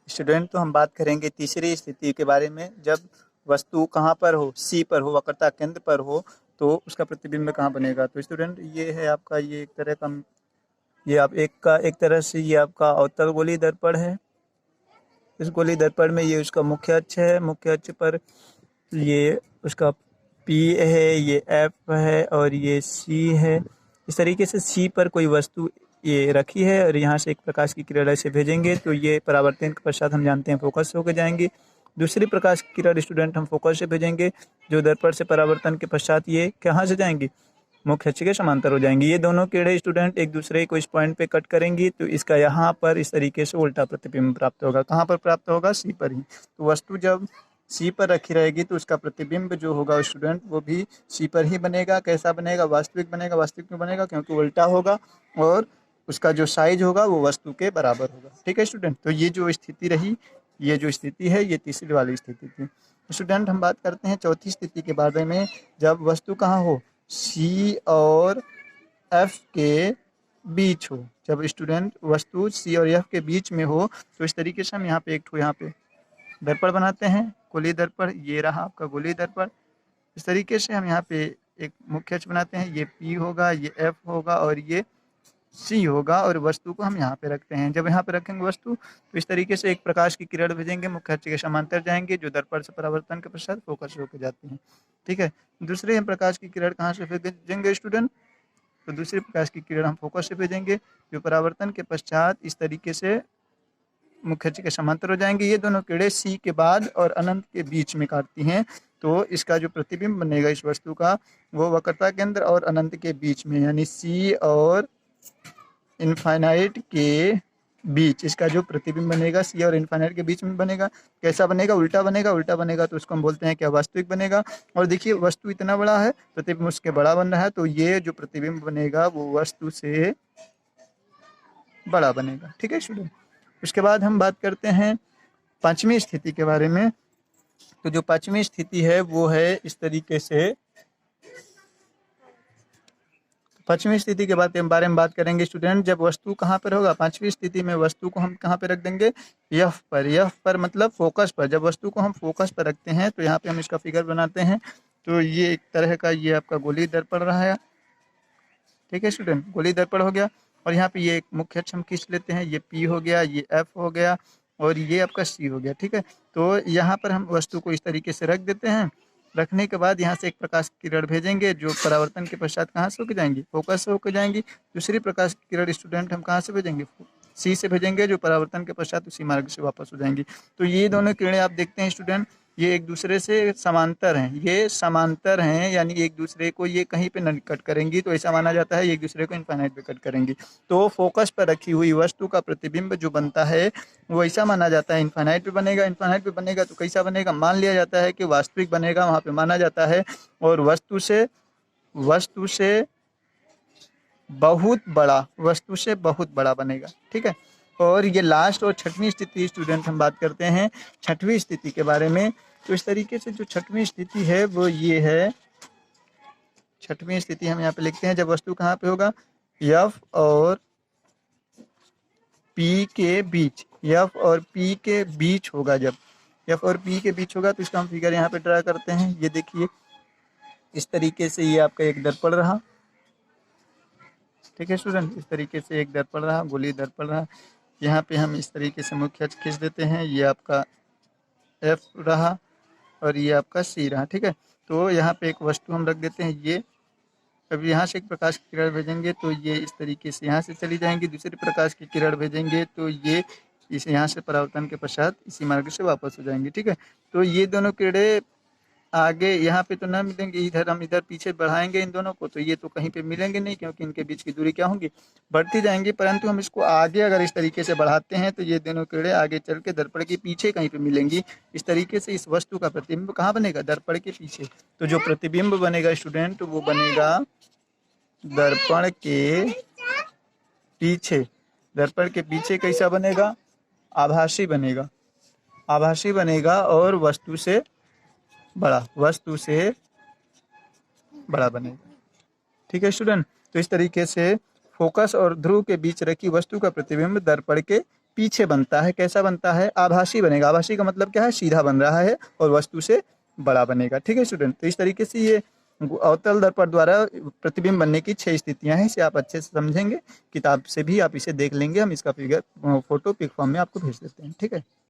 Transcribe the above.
Student तो हम बात करेंगे तीसरी स्थिति के बारे में, जब वस्तु कहाँ पर हो, सी पर हो, वक्रता केंद्र पर हो, तो उसका प्रतिबिंब कहाँ बनेगा। तो स्टूडेंट ये है आपका, ये एक तरह का, ये आप एक तरह से ये आपका अवतल गोलीय दर्पण है। इस गोलीय दर्पण में ये उसका मुख्य अक्ष है, मुख्य अक्ष पर ये उसका पी है, ये एफ है और ये सी है। इस तरीके से सी पर कोई वस्तु ये रखी है और यहाँ से एक प्रकाश की किरण ऐसे भेजेंगे तो ये परावर्तन के पश्चात हम जानते हैं फोकस होकर जाएंगी। दूसरी प्रकाश की किरण स्टूडेंट हम फोकस से भेजेंगे, जो दर्पण से परावर्तन के पश्चात ये कहाँ से जाएंगी, मुख्य अक्ष के समांतर हो जाएंगी। ये दोनों किरणें स्टूडेंट एक दूसरे को इस पॉइंट पे कट करेंगी तो इसका यहाँ पर इस तरीके से उल्टा प्रतिबिंब प्राप्त होगा। कहाँ पर प्राप्त होगा, सी पर ही। तो वस्तु जब सी पर रखी रहेगी तो उसका प्रतिबिंब जो होगा स्टूडेंट वो भी सी पर ही बनेगा। कैसा बनेगा, वास्तविक बनेगा। वास्तविक में बनेगा क्योंकि उल्टा होगा और उसका जो साइज होगा वो वस्तु के बराबर होगा। ठीक है स्टूडेंट, तो ये जो स्थिति रही, ये जो स्थिति है ये तीसरी वाली स्थिति थी। स्टूडेंट हम बात करते हैं चौथी स्थिति के बारे में, जब वस्तु कहाँ हो, सी और एफ के बीच हो। जब स्टूडेंट वस्तु सी और एफ के बीच में हो तो इस तरीके से हम यहाँ पे यहाँ पे दर्पण बनाते हैं, गोलीय दर्पण। ये रहा आपका गोलीय दर्पण। इस तरीके से हम यहाँ पे एक मुख्य अक्ष बनाते हैं, ये पी होगा, ये एफ होगा और ये सी होगा और वस्तु को हम यहाँ पे रखते हैं। जब यहाँ पे रखेंगे वस्तु तो इस तरीके से एक प्रकाश की किरण भेजेंगे, मुख्य अक्ष के समांतर जाएंगे, जो दर्पण से परावर्तन के पश्चात फोकस होकर जाती हैं। ठीक है, दूसरे हम प्रकाश की किरण कहाँ से भेजेंगे स्टूडेंट, तो दूसरे प्रकाश की किरण हम फोकस से भेजेंगे, जो परावर्तन के पश्चात इस तरीके से मुख्य अक्ष के समांतर हो जाएंगे। ये दोनों किरणें सी के बाद और अनंत के बीच में काटती हैं, तो इसका जो प्रतिबिंब बनेगा इस वस्तु का वो वक्रता केंद्र और अनंत के बीच में, यानी सी और इनफाइनाइट के बीच इसका जो प्रतिबिंब बनेगा सी और इनफाइनाइट के बीच में बनेगा। कैसा बनेगा, उल्टा बनेगा। उल्टा बनेगा तो उसको हम बोलते हैं क्या, वास्तविक बनेगा। और देखिए वस्तु इतना बड़ा है, प्रतिबिंब उसके बड़ा बन रहा है, तो ये जो प्रतिबिंब बनेगा वो वस्तु से बड़ा बनेगा। ठीक है स्टूडेंट, उसके बाद हम बात करते हैं पांचवी स्थिति के बारे में। तो जो पांचवी स्थिति है वो है इस तरीके से, पांचवी स्थिति के बारे में बात करेंगे स्टूडेंट, जब वस्तु कहाँ पर होगा, पांचवी स्थिति में वस्तु को हम कहाँ पे रख देंगे, एफ पर। एफ पर मतलब फोकस पर। जब वस्तु को हम फोकस पर रखते हैं तो यहाँ पे हम इसका फिगर बनाते हैं। तो ये एक तरह का ये आपका गोलीय दर्पण रहा है। ठीक है स्टूडेंट, गोलीय दर्पण हो गया और यहाँ पे ये एक मुख्य अक्ष हम खींच लेते हैं, ये पी हो गया, ये एफ हो गया और ये आपका सी हो गया। ठीक है, तो यहाँ पर हम वस्तु को इस तरीके से रख देते हैं। रखने के बाद यहाँ से एक प्रकाश की किरण भेजेंगे, जो परावर्तन के पश्चात कहाँ से होकर जाएंगी, फोकस से होकर जाएंगी। दूसरी प्रकाश की किरण स्टूडेंट हम कहाँ से भेजेंगे, सी से भेजेंगे, जो परावर्तन के पश्चात उसी मार्ग से वापस हो जाएंगी। तो ये दोनों किरणें आप देखते हैं स्टूडेंट, ये एक दूसरे से समांतर हैं, ये समांतर हैं, यानी एक दूसरे को ये कहीं पे न कट करेंगी, तो ऐसा माना जाता है एक दूसरे को इनफाइनाइट पे कट करेंगी। तो फोकस पर रखी हुई वस्तु का प्रतिबिंब जो बनता है वो ऐसा माना जाता है इनफाइनाइट पे बनेगा। इनफाइनाइट पे बनेगा तो कैसा बनेगा, मान लिया जाता है कि वास्तविक बनेगा, वहाँ पे माना जाता है, और वस्तु से बहुत बड़ा बनेगा। ठीक है, और ये लास्ट और छठवीं स्थिति स्टूडेंट हम बात करते हैं छठवीं स्थिति के बारे में। तो इस तरीके से जो छठवीं स्थिति है वो ये है, छठवीं स्थिति हम यहाँ पे लिखते हैं, जब वस्तु कहाँ पे होगा, एफ और पी के बीच, एफ और पी के बीच होगा। जब एफ और पी के बीच होगा तो इसका हम फिगर यहाँ पे ड्रा करते हैं। ये देखिए इस तरीके से ये आपका एक दर्पण रहा। ठीक है स्टूडेंट, इस तरीके से एक दर्पण रहा, गोलीय दर्पण रहा। यहाँ पे हम इस तरीके से मुख्य अक्ष खींच देते हैं, ये आपका एफ रहा और ये आपका सी रहा। ठीक है, तो यहाँ पे एक वस्तु हम रख देते हैं, ये अब यहाँ से एक प्रकाश की किरण भेजेंगे तो ये इस तरीके से यहाँ से चली जाएंगी। दूसरी प्रकाश की किरण भेजेंगे तो ये इस यहाँ से परावर्तन के पश्चात इसी मार्ग से वापस हो जाएंगी। ठीक है, तो ये दोनों किरणें आगे यहाँ पे तो ना मिलेंगे, इधर हम इधर पीछे बढ़ाएंगे इन दोनों को तो ये तो कहीं पे मिलेंगे नहीं, क्योंकि इनके बीच की दूरी क्या होंगी, बढ़ती जाएंगी। परंतु हम इसको आगे अगर इस तरीके से बढ़ाते हैं तो ये दोनों किरणें आगे चल के दर्पण के पीछे कहीं पे मिलेंगी। इस तरीके से इस वस्तु का प्रतिबिंब कहाँ बनेगा, दर्पण के पीछे। तो जो प्रतिबिंब बनेगा स्टूडेंट वो बनेगा दर्पण के पीछे। दर्पण के पीछे कैसा बनेगा, आभासी बनेगा, आभासी बनेगा और वस्तु से बड़ा बनेगा। ठीक है स्टूडेंट, तो इस तरीके से फोकस और ध्रुव के बीच रखी वस्तु का प्रतिबिंब दर्पण के पीछे बनता है, कैसा बनता है, आभासी बनेगा। आभासी का मतलब क्या है, सीधा बन रहा है और वस्तु से बड़ा बनेगा। ठीक है स्टूडेंट, तो इस तरीके से ये अवतल दर्पण द्वारा प्रतिबिंब बनने की 6 स्थितियां हैं। इसे आप अच्छे से समझेंगे, किताब से भी आप इसे देख लेंगे। हम इसका फिगर फोटो पिक फॉर्म में आपको भेज देते हैं। ठीक है।